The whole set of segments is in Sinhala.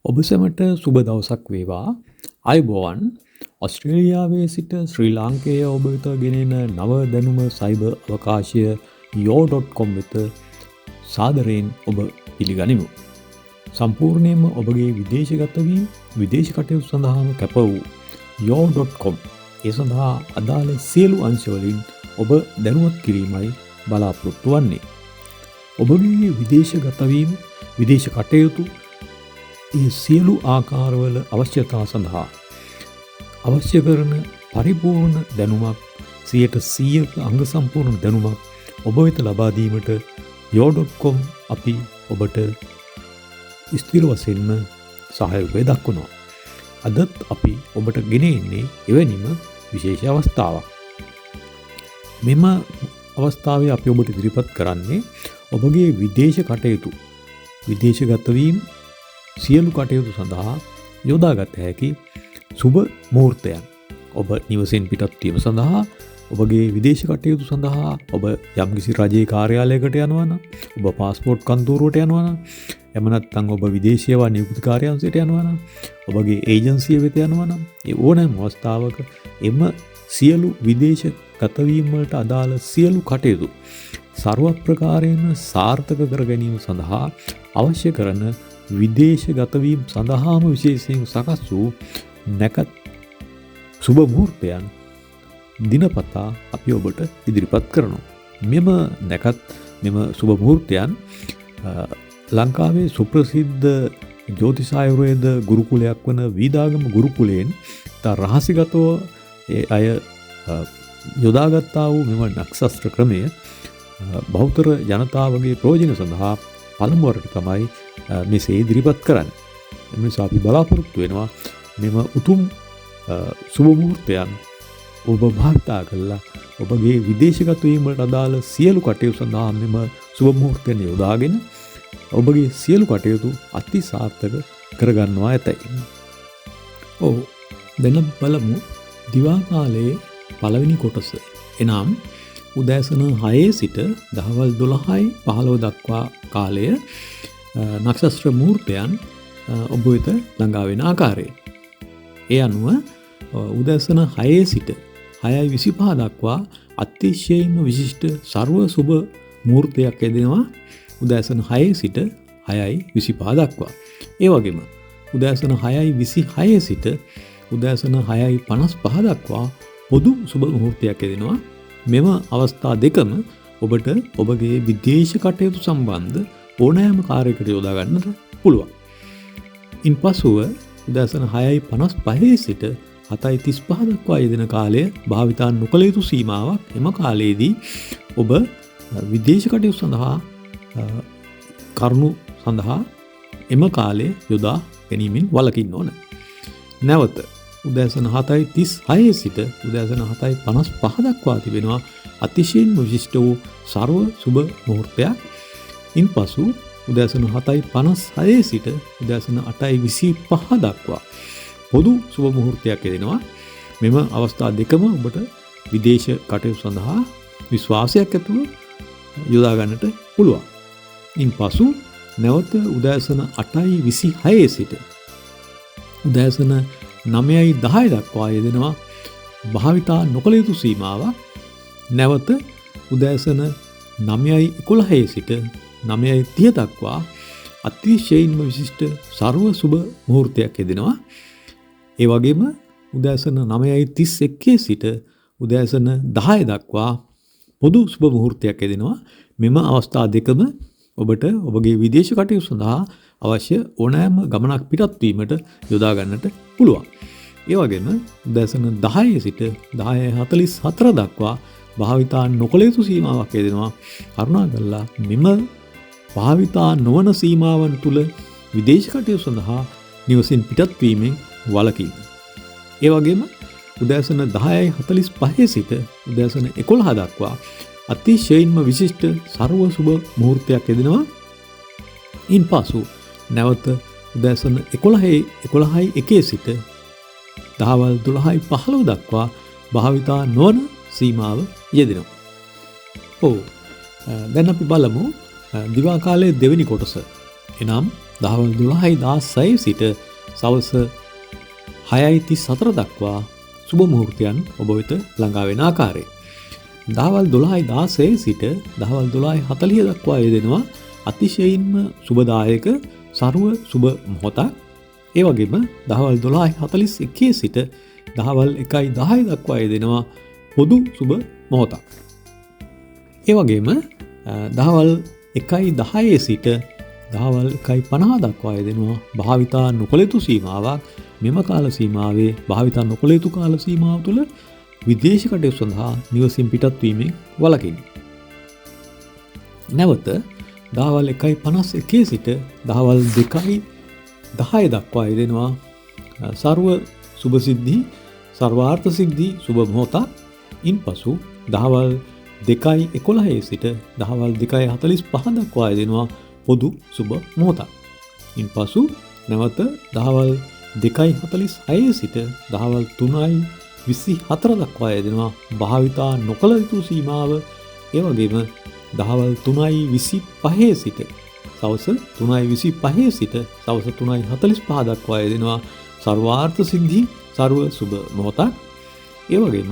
ඔබ සැමට සුබ දවසක් වේවා. අයබෝවන් ඔස්ට්‍රේලියාවේ සිට ශ්‍රී ලාංකේය ඔබ වෙත ගෙනෙන නව දැනුම සයිබර් අවකාශය yo.com වෙත සාදරයෙන් ඔබ පිළිගනිමු. සම්පූර්ණයෙන්ම ඔබගේ විදේශගත වීම විදේශ කටයුතු සඳහාම කැප වූ yo.com ඒ සඳහා අදාළ සියලු අංශවලින් ඔබ දැනුවත් කිරීමයි බලාපොරොත්තු වන්නේ. ඔබගේ විදේශගත වීම විදේශ කටයුතු ඒ සියලු ආකාරවල අවශ්‍යතා සඳහා අවශ්‍ය කරන පරිපූර්ණ දැනුමක් 100% අංග සම්පූර්ණ දැනුමක් ඔබ වෙත ලබා දීමට yo.com අපි ඔබට ස්ථිර වශයෙන්ම සහයෝගය දක්වනවා. අදත් අපි ඔබට ගෙන එන්නේ එවැනිම විශේෂ අවස්ථාවක්. මෙම අවස්ථාවේ අපි ඔබට ඉදිරිපත් කරන්නේ ඔබගේ විදේශ කටයුතු විදේශගත වීම සියලු කටයුතු සඳහා යොදාගත හැකි සුබ මුහූර්තයන්. ඔබ නිවසෙන් පිටත් වීම සඳහා ඔබගේ විදේශ කටයුතු සඳහා ඔබ යම්කිසි රජයේ කාර්යාලයකට යනවා නම් ඔබ පාස්පෝර්ට් කන්තරුවට යනවා නම් එහෙම නැත්නම් ඔබ විදේශ සේවා නියුක්ති කාර්යාංශයට යනවා නම් ඔබගේ ඒජන්සිය වෙත යනවා නම් ඒ ඕනෑම අවස්ථාවක එම සියලු විදේශ ගතවීම වලට අදාළ සියලු කටයුතු ਸਰව ප්‍රකාරයෙන්ම සාර්ථක කර ගැනීම සඳහා අවශ්‍ය කරන විදේශ ගතවීම සඳහාම විශේෂයෙන් සකස් වූ නැකත් සුබ මුහූර්තයන් දිනපතා අපි ඔබට ඉදිරිපත් කරනවා. මෙම නැකත් මෙම සුබ මුහූර්තයන් ලංකාවේ සුප්‍රසිද්ධ ජ්‍යොතිෂ ආයුර්වේද ගුරුකුලයක් වන වීදාගම ගුරුකුලයෙන් තා රහසිගතව ඒ අය යොදාගත්තා වූ මෙම නක්ෂත්‍ර ක්‍රමය බෞද්ධ ජනතාවගේ ප්‍රයෝජන සඳහා පළමුවරට තමයි මෙසේ ඉදිරිපත් කරන්නේ. එම නිසා අපි බලාපොරොත්තු වෙනවා මෙම උතුම් සුබ මුහූර්තයන් ඔබ භාවිතා කරලා ඔබගේ විදේශගත වීම වලට අදාළ සියලු කටයුතු සඳහා මෙම සුබ මුහූර්තයන් යොදාගෙන ඔබගේ සියලු කටයුතු අති සාර්ථක කරගන්නවා ඇතයි. ඔව් දැන් බලමු දිවා කාලයේ පළවෙනි කොටස. එනම් උදෑසන 6 සිට දහවල් 12:15 දක්වා කාලය නක්ෂත්‍ර මුහූර්තයන් ඔබ වෙත ළඟා වෙන ආකාරය. ඒ අනුව උදෑසන 6 සිට 6:25 දක්වා අතිශයින්ම විශිෂ්ට ਸਰව සුබ මුහූර්තයක් යෙදෙනවා උදෑසන 6 සිට 6:25 දක්වා. ඒ වගේම උදෑසන 6:26 සිට උදෑසන 6:55 දක්වා පොදු සුබ මුහූර්තයක් යෙදෙනවා. මෙම අවස්ථා දෙකම ඔබට ඔබගේ විදේශ කටයුතු සම්බන්ධ ඕනෑම කාර්යයකට යොදා ගන්නට පුළුවන්. ඉන්පසුව උදෑසන 6:55 සිට 7:35 දක්වා යෙදෙන කාලය භාවිතා නොකළ යුතු සීමාවක්. එම කාලයේදී ඔබ විදේශ කටයුතු සඳහා කරුණු සඳහා එම කාලය යොදා ගැනීමෙන් වළකින්න ඕන. නැවත උදෑසන 7:36 සිට උදෑසන 7:55 දක්වා තිබෙනවා අතිශයින් විශිෂ්ට වූ ਸਰව සුබ මුහූර්තයක්. ඉන්පසු උදෑසන 7:56 සිට උදෑසන 8:25 දක්වා පොදු සුබ මුහූර්තයක් යෙදෙනවා. මෙම අවස්ථා දෙකම ඔබට විදේශ කටයුතු සඳහා විශ්වාසයක් ඇතුව යොදා ගන්නට පුළුවන්. ඉන්පසු නැවත උදෑසන 8:26 සිට උදෑසන 9:10 දක්වා යෙදෙනවා භාවිතා නොකළ යුතු සීමාවක්. නැවත උදෑසන 9:11 සිට 9:30 දක්වා අතිශයින්ම විශිෂ්ට ਸਰව සුබ මුහූර්තයක් යෙදෙනවා. ඒ වගේම උදෑසන 9:31 සිට උදෑසන 10 දක්වා පොදු සුබ මුහූර්තයක් යෙදෙනවා. මෙම අවස්ථා දෙකම ඔබට ඔබගේ විදේශ කටයුතු සඳහා අවශ්‍ය ඕනෑම ගමනක් පිටත් වීමට යොදා ගන්නට පුළුවන්. ඒ වගේම උදෑසන 10 සිට 10:44 දක්වා භාවිතා නොකළ යුතු සීමාවක් යෙදෙනවා. කරුණාකරලා මෙම භාවිතා නොවන සීමාවන් තුල විදේශ කටයුතු සඳහා නිවසින් පිටත් වීමෙන් වළකින්න. ඒ වගේම උදෑසන 10:45 සිට උදෑසන 11 දක්වා අතිශයින්ම විශිෂ්ට ਸਰව සුබ මුහූර්තයක් යෙදෙනවා. ඉන්පසු නැවත උදෑසන 11:01 සිට දහවල් 12:15 දක්වා භාවිතා නොවන සීමාව යෙදෙනවා. ඔව් දැන් අපි බලමු දිවා කාලයේ දෙවෙනි කොටස. එනම් දහවල් 12:16 සිට සවස 6:34 දක්වා සුබ මුහුර්තයන් ඔබ වෙත ළඟා වෙන ආකාරය. දහවල් 12:16 සිට දහවල් 12:40 දක්වා යෙදෙනවා අතිශයින්ම සුබදායක සර්ව සුබ මොහොතක්. ඒ වගේම දහවල් 12:41 සිට දහවල් 1:10 දක්වා යෙදෙනවා පොදු සුබ මොහොතක්. ඒ වගේම දහවල් 1:10 සිට දහවල් 1:50 දක්වා යෙදෙනවා භාවිතා නොකළ යුතු සීමාවක්. මෙම කාල සීමාවේ භාවිතා නොකළ යුතු කාල සීමාව තුළ විදේශ කටයුතු සඳහා නිවසින් පිටත් වීමෙන් වළකින්න. නැවත දහවල් 1:51 සිට දහවල් 2:10 දක්වා යෙදෙනවා සර්ව සුබ සිද්ධි සර්වාර්ථ සිද්ධි සුබ මොහොතක්. ඉන්පසු දහවල් 2:11 සිට දහවල් 2:45 දක්වා යෙදෙනවා පොදු සුබ මොහොතක්. ඉන්පසු නැවත දහවල් 2:46 සිට දහවල් 3:24 දක්වා යෙදෙනවා භාවිතා නොකළ යුතු සීමාව. ඒ වගේම දහවල් 3:25 සිට සවස 3:25 සිට සවස 3:45 දක්වා යෙදෙනවා සර්වාර්ථ සිද්ධි සර්ව සුබ මොහොතක්. ඒ වගේම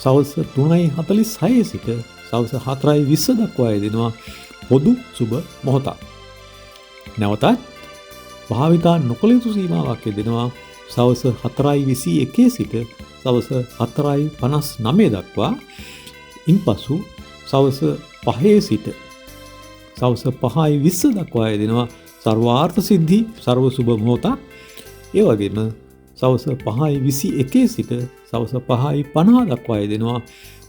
සවස් 3:46 සිට සවස් 4:20 දක්වා යෙදෙනවා පොදු සුබ මොහොතක්. නැවතත් භාවිතා නොකළ යුතු සීමාවක් යෙදෙනවා සවස් 4:21 සිට සවස් 4:59 දක්වා. ඉන්පසු සවස් 5 සිට සවස් 5:20 දක්වා යෙදෙනවා සර්වාර්ථ සිද්ධි සර්ව සුබ මොහොතක්. ඒ වගේම සවස් 5:21 සිට සවස් 5:50 දක්වා යෙදෙනවා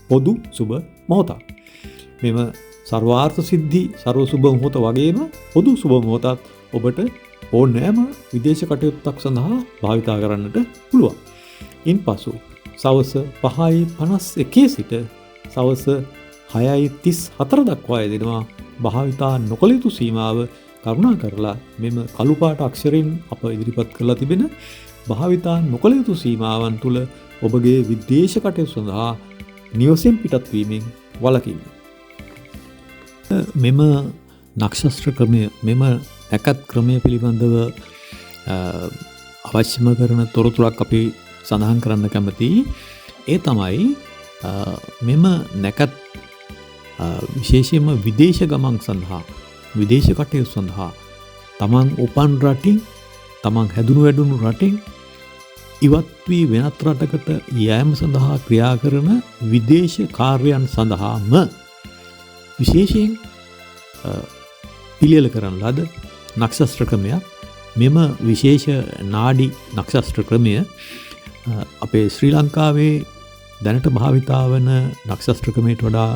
පොදු සුබ මොහොතක්. මෙම සර්වාර්ථ සිද්ධි සර්ව සුබ මොහොත වගේම පොදු සුබ මොහොතත් ඔබට ඕනෑම විදේශ කටයුත්තක් සඳහා භාවිතා කරන්නට පුළුවන්. ඉන්පසු සවස් 5:51 සිට සවස් 6:34 දක්වා යෙදෙනවා භාවිතා නොකළ යුතු සීමාව. කරුණා කරලා මෙම කළු පාට අක්ෂරයෙන් අප ඉදිරිපත් කරලා තිබෙන භාවිතා නොකළ යුතු සීමාවන් තුළ ඔබගේ විදේශ කටයුතු සඳහා නිවසෙන් පිටත් වීමෙන් වළකින්න. මෙම නක්ෂත්‍ර ක්‍රමය මෙම නැකත් ක්‍රමය පිළිබඳව අවශ්‍යම කරන තොරතුරක් අපි සඳහන් කරන්න කැමතියි. ඒ තමයි මෙම නැකත් විශේෂයෙන්ම විදේශ ගමන් සඳහා විදේශ කටයුතු සඳහා තමන් උපන් රටින් තමන් හැදුණු වැඩුණු රටින් ඉවත් වී වෙනත් රටකට යෑම සඳහා ක්‍රියා කරන විදේශ කාර්යයන් සඳහාම විශේෂයෙන් පිළියෙල කරන ලද නක්ෂත්‍ර ක්‍රමයක්. මෙම විශේෂ නාඩි නක්ෂත්‍ර ක්‍රමය අපේ ශ්‍රී ලංකාවේ දැනට භාවිතා වන නක්ෂත්‍ර ක්‍රමයට වඩා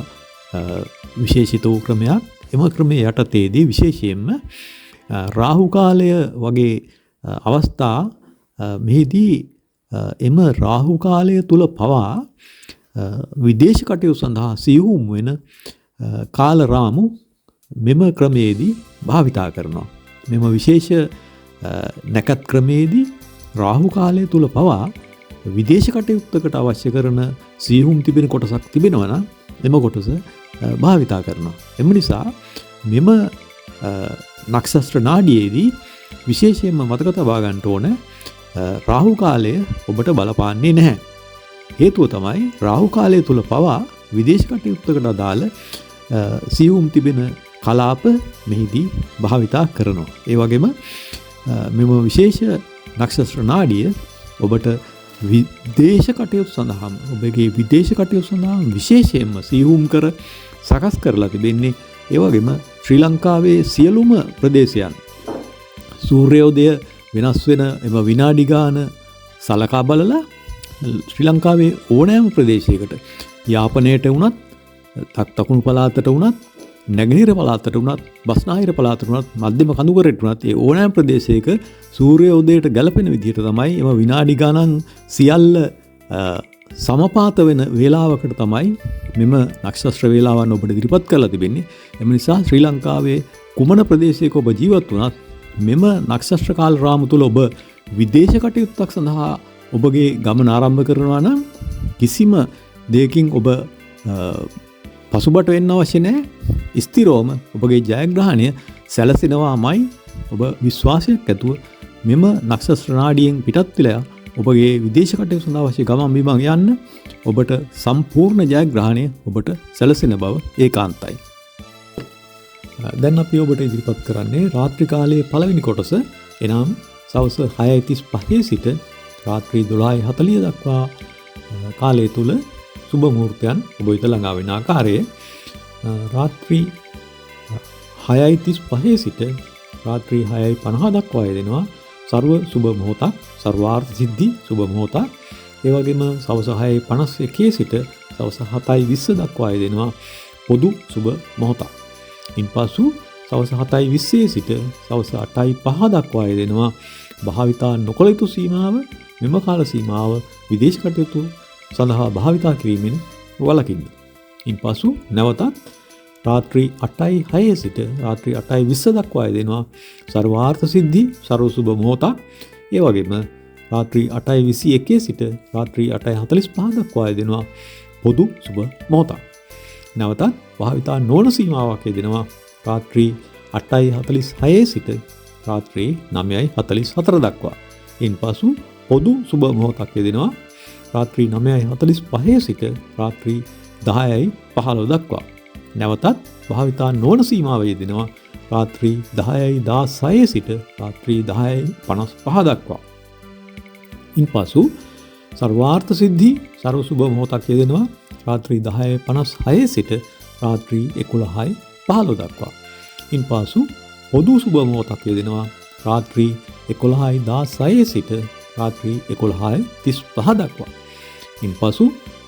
විශේෂිත වූ ක්‍රමයක්. එම ක්‍රමයේ යටතේදී විශේෂයෙන්ම රාහු කාලය වගේ අවස්ථා මෙහිදී එම රාහු කාලය තුල පවා විදේශ කටයුතු සඳහා සියුම් වෙන කාල රාමු මෙම ක්‍රමයේදී භාවිතා කරනවා. මෙම විශේෂ නැකත් ක්‍රමයේදී රාහු කාලය තුල පවා විදේශ කටයුත්තකට අවශ්‍ය කරන සියුම් තිබෙන කොටසක් තිබෙනවා නම් එම කොටස භාවිතා කරනවා. එම නිසා මෙම නක්ෂත්‍ර නාඩියේදී විශේෂයෙන්ම මතක තබා ගන්න ඕන රාහු කාලය ඔබට බලපාන්නේ නැහැ. හේතුව තමයි රාහු කාලය තුල පවා විදේශ කටයුත්තකට අදාළ සියුම් තිබෙන කලාප මෙහිදී භාවිතා කරනවා. ඒ වගේම මෙම විශේෂ නක්ෂත්‍ර නාඩිය ඔබට විදේශ කටයුතු සඳහා ඔබගේ විදේශ කටයුතු සඳහා විශේෂයෙන්ම සියුම් කර සකස් කරලා තිබෙන්නේ. ඒ වගේම ශ්‍රී ලංකාවේ සියලුම ප්‍රදේශයන් සූර්යෝදය වෙනස් වෙන එම විනාඩි ගාන සලකා බලලා ශ්‍රී ලංකාවේ ඕනෑම ප්‍රදේශයකට යාපනයට වුණත් දකුණු පළාතට වුණත් නැගෙනහිර පළාතට වුණත් බස්නාහිර පළාතට වුණත් මධ්‍යම කඳුකරට වුණත් ඒ ඕනෑම ප්‍රදේශයක සූර්යෝදයට ගැලපෙන විදිහට තමයි එම විනාඩි ගණන් සියල්ල සමපාත වෙන වේලාවකට තමයි මෙම නක්ෂත්‍ර වේලාවන් ඔබට ඉදිරිපත් කරලා තිබෙන්නේ. එම නිසා ශ්‍රී ලංකාවේ කුමන ප්‍රදේශයක ඔබ ජීවත් වුණත් මෙම නක්ෂත්‍ර කාල රාමු තුල ඔබ විදේශ කටයුත්තක් සඳහා ඔබගේ ගමන ආරම්භ කරනවා නම් කිසිම දෙයකින් ඔබ පසුබට වෙන්න අවශ්‍ය නැහැ. ස්ථිරවම ඔබගේ ජයග්‍රහණය සැලසෙනවාමයි ඔබ විශ්වාසයක් ඇතුව මෙම නක්ෂත්‍ර නාඩියෙන් පිටත් වෙලා ඔබගේ විදේශ කටයුතු සඳහා අවශ්‍ය ගමන් බිමන් යන්න ඔබට සම්පූර්ණ ජයග්‍රහණය ඔබට සැලසෙන බව ඒකාන්තයි. දැන් අපි ඔබට ඉදිරිපත් කරන්නේ රාත්‍රී කාලයේ පළවෙනි කොටස. එනම් සවස් 6:35 සිට රාත්‍රී 12:40 දක්වා කාලය තුල සුබ මුහූර්තයන් ඔබ වෙත ළඟා වෙන ආකාරයේ රාත්‍රී 6:35 සිට රාත්‍රී 6:50 දක්වා යෙදෙනවා සර්ව සුබ මොහොතක්, සර්වාර්ථ සිද්ධි සුබ මොහොතක්. ඒ වගේම සවස් 6:51 සිට සවස් 7:20 දක්වා යෙදෙනවා පොදු සුබ මොහොතක්. ඉන්පසු සවස් 7:20 සිට සවස් 8:05 දක්වා යෙදෙනවා භාවිතා නොකළ යුතු සීමාව. මෙම කාල සීමාව විදේශ කටයුතු සඳහා භාවිතා කිරීමෙන් වළකින්න. ඉන්පසු නැවතත් රාත්‍රී 8:06 සිට රාත්‍රී 8:20 දක්වා යෙදෙනවා සර්වාර්ථ සිද්ධි සර්ව සුබ මොහොතක්. ඒ වගේම රාත්‍රී 8:21 සිට රාත්‍රී 8:45 දක්වා යෙදෙනවා පොදු සුබ මොහොතක්. නැවතත් භාවිතා නොවන සීමාවක් යෙදෙනවා රාත්‍රී 8:46 සිට රාත්‍රී 9:44 දක්වා. ඉන්පසු පොදු සුබ මොහොතක් යෙදෙනවා රාත්‍රී 9:45 සිට රාත්‍රී 10:15 දක්වා. නැවතත් භාවිතා නොවන සීමාව යෙදෙනවා රාත්‍රී 10:16 සිට රාත්‍රී 10:55 දක්වා. ඉන්පසු සර්වාර්ථ සිද්ධි සර්ව සුබ මොහොතක් යෙදෙනවා රාත්‍රී 10:56 සිට රාත්‍රී 11:15 දක්වා. ඉන්පසු පොදු සුබ මොහොතක් යෙදෙනවා රාත්‍රී 11:16 සිට රාත්‍රී 11:35 දක්වා. ඉන්පසු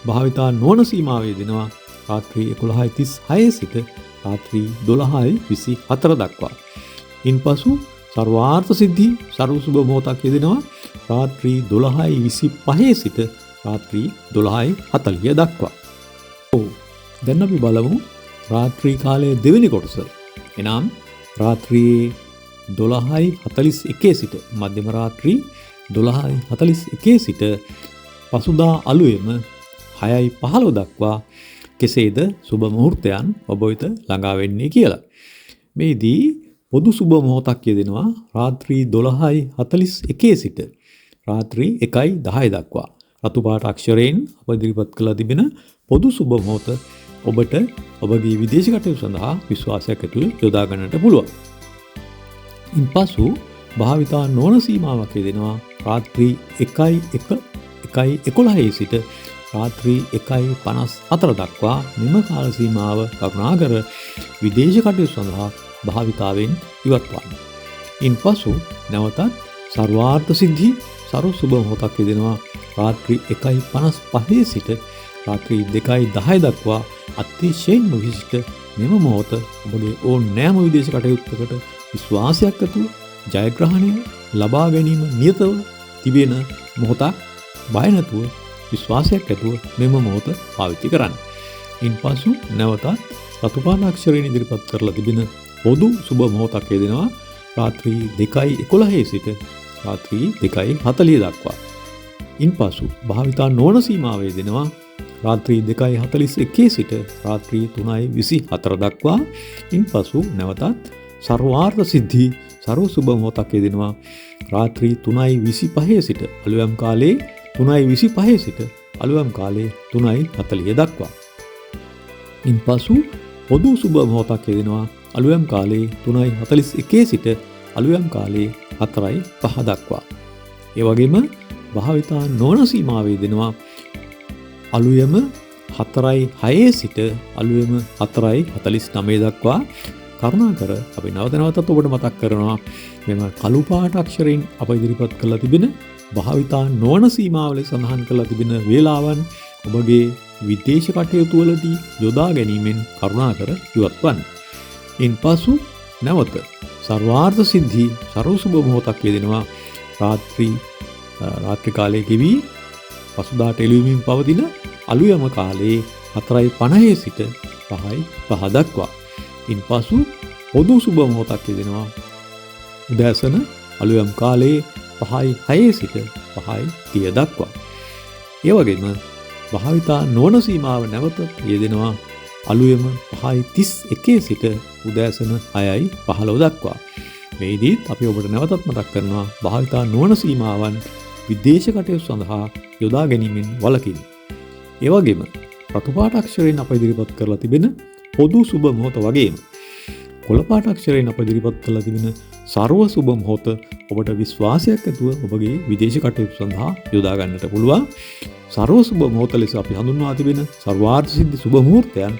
භාවිතා නොවන සීමාව යෙදෙනවා රාත්‍රී 11:36 සිට රාත්‍රී 12:24 දක්වා. ඉන්පසු සර්වාර්ථ සිද්ධි සර්ව සුබ මොහොතක් යෙදෙනවා රාත්‍රී 12:25 සිට රාත්‍රී 12:40 දක්වා. දැන් අපි බලමු රාත්‍රී කාලයේ දෙවෙනි කොටස. එනම් රාත්‍රී 12:41 සිට මධ්‍යම රාත්‍රී 12:41 සිට පසුදා අලුයම 6:15 දක්වා කෙසේද සුබ මුහූර්තයන් ඔබ වෙත ළඟා වෙන්නේ කියලා. මේදී පොදු සුබ මොහොතක් යෙදෙනවා රාත්‍රී 12:41 සිට රාත්‍රී 1:10 දක්වා. රතු පාට අක්ෂරයෙන් අප ඉදිරිපත් කළ තිබෙන පොදු සුබ මොහොත ඔබට ඔබගේ විදේශ කටයුතු සඳහා විශ්වාසයක් ඇතුව යොදා ගන්නට පුළුවන්. ඉන්පසු භාවිතා නොවන සීමාවක් යෙදෙනවා රාත්‍රී 1:11 සිට රාත්‍රී 1:54 දක්වා. මෙම කාල සීමාව කරුණාකර විදේශ කටයුතු සඳහා භාවිතාවෙන් ඉවත්වන්න. ඉන්පසු නැවතත් සර්වාර්ථ සිද්ධි සර්ව සුබ මොහොතක් යෙදෙනවා රාත්‍රී 1:55 සිට රාත්‍රී 2:10 දක්වා. අතිශයින්ම විශිෂ්ට මෙම මොහොත ඔබගේ ඕනෑම විදේශ කටයුත්තකට විශ්වාසයක් ඇතුව ජයග්‍රහණය ලබා ගැනීම නියතව තිබෙන මොහොතක්. බය නැතුව විශ්වාසයක් ඇතුව මෙම මොහොත පාවිච්චි කරන්න. ඉන්පසු නැවතත් රතු පාට අක්ෂරයෙන් ඉදිරිපත් කරලා තිබෙන පොදු සුබ මොහොතක් යෙදෙනවා රාත්‍රී 2:11 සිට රාත්‍රී 2:40 දක්වා. ඉන්පසු භාවිතා නොවන සීමාව යෙදෙනවා රාත්‍රී 2:41 සිට රාත්‍රී 3:24 දක්වා. ඉන්පසු නැවතත් සර්වාර්ථ සිද්ධි සර්ව සුබ මොහොතක් යෙදෙනවා රාත්‍රී 3:25 සිට අලුයම් කාලයේ 3:25 සිට අලුයම් කාලයේ 3:40 දක්වා. ඉන්පසු පොදු සුබ මොහොතක් යෙදෙනවා අලුයම් කාලයේ 3:41 සිට අලුයම් කාලයේ 4:05 දක්වා. ඒ වගේම භාවිතා නොවන සීමාව යෙදෙනවා අලුයම 4:06 සිට අලුයම 4:49 දක්වා. කරුණාකර අපි නැවත නැවතත් ඔබට මතක් කරනවා මෙම කළු පාට අක්ෂරයෙන් අප ඉදිරිපත් කරලා තිබෙන භාවිතා නොවන සීමාවල සඳහන් කරලා තිබෙන වේලාවන් ඔබගේ විදේශ කටයුතු වලදී යොදා ගැනීමෙන් කරුණාකර ඉවත්වන්න. ඉන්පසු නැවත සර්වාර්ථ සිද්ධි සර්ව සුබ මොහොතක් යෙදෙනවා රාත්‍රී කාලයේ ගෙවි පසුදාට එළුවමින් පවතින අලුයම කාලයේ 4:50 සිට 5:05 දක්වා. ඉන්පසු පොදු සුබ මොහොතක් යෙදෙනවා උදෑසන අලුයම් කාලයේ 5:06 සිට 5:30 දක්වා. ඒ වගේම භාවිතා නොවන සීමාව නැවත යෙදෙනවා අලුයම 5:31 සිට උදෑසන 6:15 දක්වා. මේදීත් අපි ඔබට නැවතත් මතක් කරනවා භාවිතා නොවන සීමාවන් විදේශ කටයුතු සඳහා යොදා ගැනීමෙන් වළකින්න. ඒ වගේම රතු පාට අක්ෂරයෙන් අප ඉදිරිපත් කරලා තිබෙන පොදු සුබ මොහොත වගේම කොළ පාට අක්ෂරයෙන් අප ඉදිරිපත් කරලා තිබෙන සර්ව සුබ මොහොත ඔබට විශ්වාසයක් ඇතුව ඔබගේ විදේශ කටයුතු සඳහා යොදා ගන්නට පුළුවන්. සර්ව සුබ මොහොත ලෙස අපි හඳුන්වා තිබෙන සර්වාර්ථ සිද්ධි සුබ මුහූර්තයන්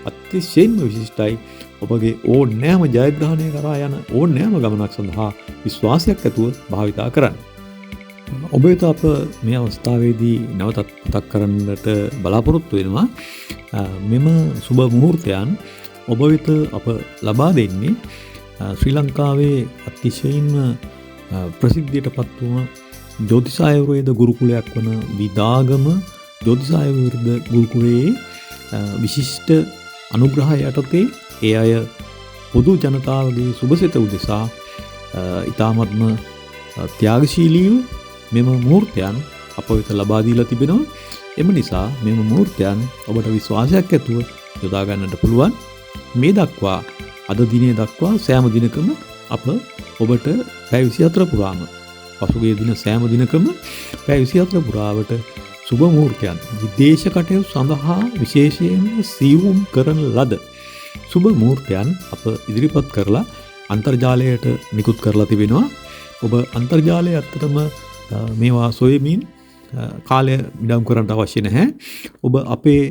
අතිශයින්ම විශිෂ්ටයි. ඔබගේ ඕනෑම ජයග්‍රහණය කරා යන ඕනෑම ගමනක් සඳහා විශ්වාසයක් ඇතුව භාවිතා කරන්න. ඔබ වෙත අප මේ අවස්ථාවේදී නැවතත් මතක් කරන්නට බලාපොරොත්තු වෙනවා. මෙම සුබ මුහූර්තයන් ඔබ වෙත අප ලබා දෙන්නේ ශ්‍රී ලංකාවේ අතිශයින්ම ප්‍රසිද්ධියට පත් වූ ජ්‍යොතිෂ ආයුර්වේද ගුරුකුලයක් වන විදාගම ජ්‍යොතිෂ ආයුර්වේද ගුරුකුලයේ විශිෂ්ට අනුග්‍රහය යටතේ ඒ අය පොදු ජනතාවගේ සුබසිත උදෙසා ඉතාමත්ම ත්‍යාගශීලීව මෙම මුහූර්තයන් අප වෙත ලබා දීලා තිබෙනවා. එම නිසා මෙම මුහූර්තයන් ඔබට විශ්වාසයක් ඇතුව යොදා ගන්නට පුළුවන්. මේ දක්වා අද දිනේ දක්වා සෑම දිනකම අප ඔබට පැය 24 පුරාම පසුගිය දින සෑම දිනකම පැය 24 පුරාවට සුබ මුහූර්තයන් විදේශ කටයුතු සඳහා විශේෂයෙන්ම සියුම් කරන ලද සුබ මුහූර්තයන් අප ඉදිරිපත් කරලා අන්තර්ජාලයට නිකුත් කරලා තිබෙනවා. ඔබ අන්තර්ජාලය ඇත්තටම මේවා සොයමින් කාලය විඩම් කරන්නට අවශ්‍ය නැහැ. ඔබ අපේ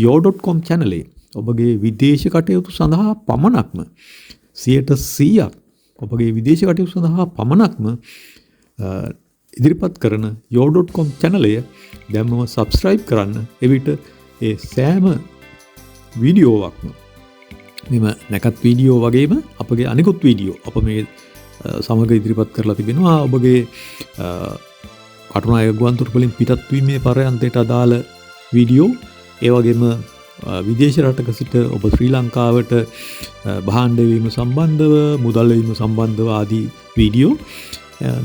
yo.com channel ඔබගේ විදේශ කටයුතු සඳහා පමණක්ම 100% ඔබගේ විදේශ කටයුතු සඳහා පමණක්ම ඉදිරිපත් කරන yo.com channel දැන්ම subscribe කරන්න. එවිට ඒ සෑම වීඩියෝවක්ම මෙම නැකත් වීඩියෝ වගේම අපගේ අනිකුත් වීඩියෝ අප මේ සමග ඉදිරිපත් කරලා තිබෙනවා. ඔබගේ කටුනායක ගුවන්තොටුපළින් පිටත් වීමේ පරයන්තයට අදාළ වීඩියෝ, ඒ වගේම විදේශ රටක සිට ඔබ ශ්‍රී ලංකාවට භාණ්ඩ වීම සම්බන්ධව, මුදල් වීම සම්බන්ධව ආදී වීඩියෝ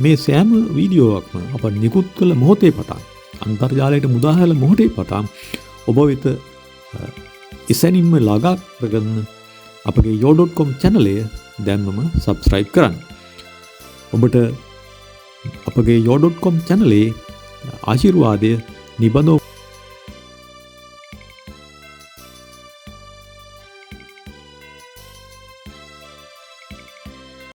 මේ සෑම වීඩියෝවක්ම අප නිකුත් කළ මොහොතේ පටන් අන්තර්ජාලයට මුදා හැල මොහොතේ පටන් ඔබ වෙත එසැනින්ම ළඟා කරගන්න අපගේ yo.com channel දැන්මම subscribe කරන්න. ඔබට අපගේ yo.com channel ආශිර්වාදය නිබඳව